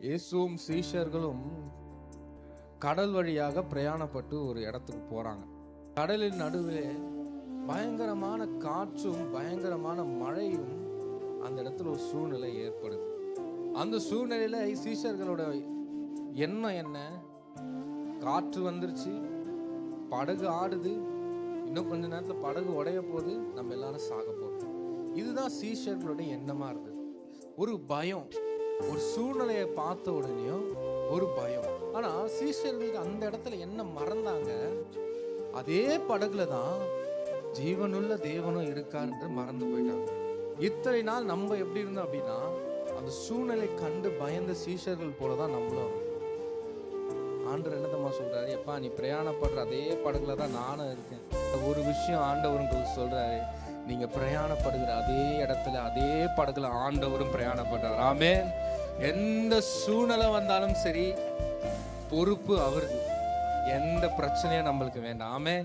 இயேசுவும் சீஷர்களும் கடல் வழியாக பிரயாணப்பட்டு ஒரு இடத்துக்கு போறாங்க. கடலின் நடுவே பயங்கரமான காற்றும் பயங்கரமான மழையும் அந்த இடத்துல ஒரு சூழ்நிலை ஏற்படுது. அந்த சூழ்நிலையில சீஷர்களோட எண்ணம் என்ன? காற்று வந்துருச்சு, படகு ஆடுது, இன்னும் கொஞ்ச நேரத்துல படகு உடைய போகுது, நம்ம எல்லாரும் சாக போறோம். இதுதான் சீஷர்களுடைய எண்ணமா இருந்தது. ஒரு பயம், ஒரு சூழ்நிலையை பார்த்த உடனேயும் ஒரு பயம். ஆனா சீஷர்களுக்கு அந்த இடத்துல என்ன மறந்தாங்க? அதே படகுல தான் ஜீவனுள்ள தேவனும் இருக்கார் என்று மறந்து போயிட்டாங்க. இத்தனை நாள் நம்ம எப்படி இருந்தோம் அப்படின்னா, அந்த சூழ்நிலை கண்டு பயந்த சீஷர்கள் போலதான் நம்மளும். ஆண்டவர் என்னதமா சொல்றாரு? எப்பா, நீ பிரயாணப்படுற அதே படகுல தான் நானும் இருக்கேன். ஒரு விஷயம் ஆண்டவர் உங்களுக்கு சொல்றாரு, நீங்க பிரயாணப்படுகிற அதே இடத்துல அதே படகுல ஆண்டவரும் பிரயாணப்படுறார். ஆமென். எந்த சூழ்நிலை வந்தாலும் சரி, பொறுப்பு அவருக்கு. எந்த பிரச்சனையும் நம்மளுக்கு வேண்டாம். ஆமென்.